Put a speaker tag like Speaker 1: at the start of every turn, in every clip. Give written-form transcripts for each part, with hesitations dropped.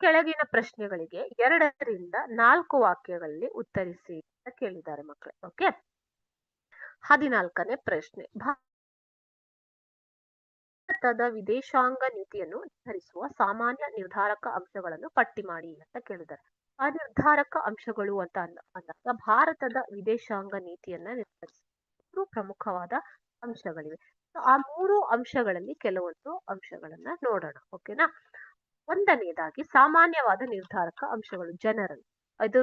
Speaker 1: ಕೆಳಗಿನ ಪ್ರಶ್ನೆಗಳಿಗೆ 2ರಿಂದ 4 ವಾಕ್ಯಗಳಲ್ಲಿ ಉತ್ತರಿಸಿ ಅಂತ ಕೇಳಿದ್ದಾರೆ ಮಕ್ಕಳೇ. ಓಕೆ, 14ನೇ ಪ್ರಶ್ನೆ, ಭಾರತದ ವಿದೇಶಾಂಗ ನೀತಿಯನ್ನು ನಿರ್ಧರಿಸುವ ಸಾಮಾನ್ಯ ನಿರ್ಧಾರಕ ಅಂಶಗಳನ್ನು ಪಟ್ಟಿ ಮಾಡಿ ಅಂತ ಕೇಳಿದ್ದಾರೆ. ಆ ನಿರ್ಧಾರಕ ಅಂಶಗಳು ಅಂತ ಅಂದಾಗ ಭಾರತದ ವಿದೇಶಾಂಗ ನೀತಿಯನ್ನ ನಿರ್ಧರಿಸುವ ಪ್ರಮುಖವಾದ ಅಂಶಗಳಿವೆ. ಆ 3 ಅಂಶಗಳಲ್ಲಿ ಕೆಲವೊಂದು ಅಂಶಗಳನ್ನ ನೋಡೋಣ. ಓಕೆನಾ. ಒಂದನೇದಾಗಿ ಸಾಮಾನ್ಯವಾದ ನಿರ್ಧಾರಕ ಅಂಶಗಳು, ಜನರಲ್. ಅದು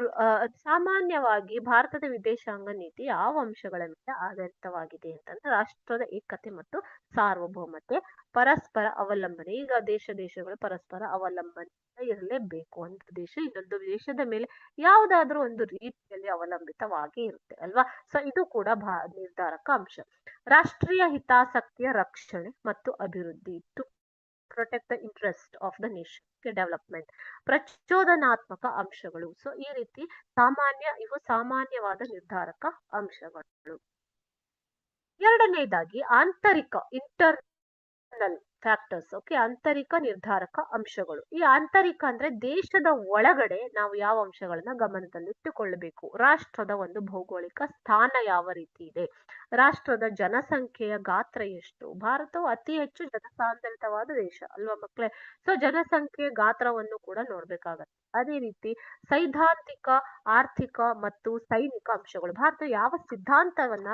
Speaker 1: ಸಾಮಾನ್ಯವಾಗಿ ಭಾರತದ ವಿದೇಶಾಂಗ ನೀತಿ ಯಾವ ಅಂಶಗಳ ಮೇಲೆ ಆಧಾರಿತವಾಗಿದೆ ಅಂತಂದ್ರೆ ರಾಷ್ಟ್ರದ ಏಕತೆ ಮತ್ತು ಸಾರ್ವಭೌಮತೆ, ಪರಸ್ಪರ ಅವಲಂಬನೆ. ಈಗ ದೇಶಗಳು ಪರಸ್ಪರ ಅವಲಂಬನೆ ಇರಲೇಬೇಕು. ಒಂದು ದೇಶ ಇನ್ನೊಂದು ದೇಶದ ಮೇಲೆ ಯಾವುದಾದ್ರೂ ಒಂದು ರೀತಿಯಲ್ಲಿ ಅವಲಂಬಿತವಾಗಿ ಇರುತ್ತೆ ಅಲ್ವಾ. ಸೊ ಇದು ಕೂಡ ನಿರ್ಧಾರಕ ಅಂಶ. ರಾಷ್ಟ್ರೀಯ ಹಿತಾಸಕ್ತಿಯ ರಕ್ಷಣೆ ಮತ್ತು ಅಭಿವೃದ್ಧಿ, to protect the interest of the nation, development. ಪ್ರಚೋದನಾತ್ಮಕ ಅಂಶಗಳು. ಸೊ ಈ ರೀತಿ ಇವು ಸಾಮಾನ್ಯವಾದ ನಿರ್ಧಾರಕ ಅಂಶಗಳು. ಎರಡನೇದಾಗಿ ಆಂತರಿಕ, ಇಂಟರ್ನಲ್ ಫ್ಯಾಕ್ಟರ್ಸ್. ಓಕೆ, ಆಂತರಿಕ ನಿರ್ಧಾರಕ ಅಂಶಗಳು. ಈ ಆಂತರಿಕ ಅಂದ್ರೆ ದೇಶದ ಒಳಗಡೆ ನಾವು ಯಾವ ಅಂಶಗಳನ್ನ ಗಮನದಲ್ಲಿಟ್ಟುಕೊಳ್ಳಬೇಕು. ರಾಷ್ಟ್ರದ ಒಂದು ಭೌಗೋಳಿಕ ಸ್ಥಾನ ಯಾವ ರೀತಿ ಇದೆ, ರಾಷ್ಟ್ರದ ಜನಸಂಖ್ಯೆಯ ಗಾತ್ರ ಎಷ್ಟು. ಭಾರತವು ಅತಿ ಹೆಚ್ಚು ಜನಸಾಂದ್ರಿತವಾದ ದೇಶ ಅಲ್ವಾ ಮಕ್ಕಳೇ. ಸೊ ಜನಸಂಖ್ಯೆ ಗಾತ್ರವನ್ನು ಕೂಡ ನೋಡ್ಬೇಕಾಗತ್ತೆ. ಅದೇ ರೀತಿ ಸೈದ್ಧಾಂತಿಕ, ಆರ್ಥಿಕ ಮತ್ತು ಸೈನಿಕ ಅಂಶಗಳು. ಭಾರತ ಯಾವ ಸಿದ್ಧಾಂತವನ್ನ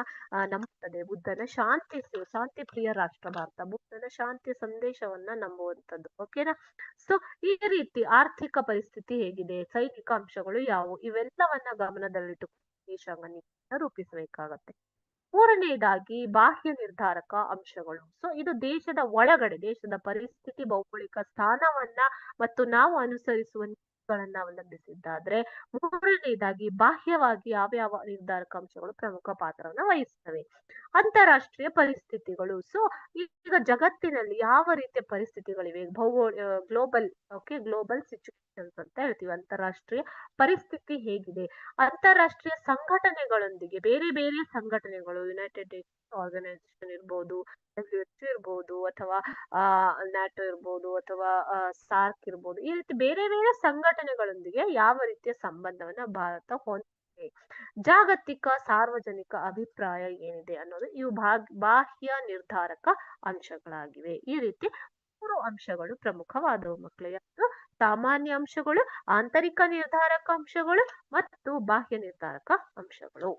Speaker 1: ನಂಬುತ್ತದೆ. ಬುದ್ಧನ ಶಾಂತಿ ಪ್ರಿಯ ರಾಷ್ಟ್ರ ಭಾರತ. ಬುದ್ಧನ ಶಾಂತಿಯ ಸಂದೇಶವನ್ನ ನಂಬುವಂಥದ್ದು. ಓಕೆನಾ. ಸೊ ಈ ರೀತಿ ಆರ್ಥಿಕ ಪರಿಸ್ಥಿತಿ ಹೇಗಿದೆ, ಸೈನಿಕ ಅಂಶಗಳು ಯಾವುವು, ಇವೆಲ್ಲವನ್ನ ಗಮನದಲ್ಲಿಟ್ಟುಕೊಂಡು ವಿದೇಶಾಂಗ ನೀತಿಯನ್ನು ರೂಪಿಸಬೇಕಾಗತ್ತೆ. ಮೂರನೆಯದಾಗಿ ಬಾಹ್ಯ ನಿರ್ಧಾರಕ ಅಂಶಗಳು. ಸೊ ಇದು ದೇಶದ ಒಳಗಡೆ ದೇಶದ ಪರಿಸ್ಥಿತಿ, ಭೌಗೋಳಿಕ ಸ್ಥಾನವನ್ನ ಮತ್ತು ನಾವು ಅನುಸರಿಸುವ ನೀತಿಗಳನ್ನ ಅವಲಂಬಿಸಿದ್ದಾದ್ರೆ. ಮೂರನೆಯದಾಗಿ ಬಾಹ್ಯವಾಗಿ ಯಾವ ನಿರ್ಧಾರಕ ಅಂಶಗಳು ಪ್ರಮುಖ ಪಾತ್ರವನ್ನ ವಹಿಸ್ತವೆ. ಅಂತಾರಾಷ್ಟ್ರೀಯ ಪರಿಸ್ಥಿತಿಗಳು. ಸೊ ಈಗ ಜಗತ್ತಿನಲ್ಲಿ ಯಾವ ರೀತಿಯ ಪರಿಸ್ಥಿತಿಗಳಿವೆ, ಗ್ಲೋಬಲ್ ಸಿಚುವೇಶನ್ಸ್ ಅಂತ ಹೇಳ್ತೀವಿ. ಅಂತಾರಾಷ್ಟ್ರೀಯ ಪರಿಸ್ಥಿತಿ ಹೇಗಿದೆ, ಅಂತಾರಾಷ್ಟ್ರೀಯ ಸಂಘಟನೆಗಳೊಂದಿಗೆ ಬೇರೆ ಬೇರೆ ಸಂಘಟನೆಗಳು, ಯುನೈಟೆಡ್ ನೇಷನ್ಸ್ ಆರ್ಗನೈಸೇಷನ್ ಇರ್ಬೋದು, WHO ಇರ್ಬೋದು, ಅಥವಾ ನ್ಯಾಟೋ ಇರ್ಬೋದು, ಅಥವಾ ಸಾರ್ಕ್ ಇರ್ಬೋದು, ಈ ರೀತಿ ಬೇರೆ ಬೇರೆ ಸಂಘಟನೆಗಳೊಂದಿಗೆ ಯಾವ ರೀತಿಯ ಸಂಬಂಧವನ್ನ ಭಾರತ ಹೊಂದಿದೆ, ಜಾಗತಿಕ ಸಾರ್ವಜನಿಕ ಅಭಿಪ್ರಾಯ ಏನಿದೆ ಅನ್ನೋದು ಇವು ಬಾಹ್ಯ ನಿರ್ಧಾರಕ ಅಂಶಗಳಾಗಿವೆ. ಈ ರೀತಿ 3 ಅಂಶಗಳು ಪ್ರಮುಖವಾದವು ಮಕ್ಕಳೇ. ಯಾವುದು? ಸಾಮಾನ್ಯ ಅಂಶಗಳು, ಆಂತರಿಕ ನಿರ್ಧಾರಕ ಅಂಶಗಳು ಮತ್ತು ಬಾಹ್ಯ ನಿರ್ಧಾರಕ ಅಂಶಗಳು.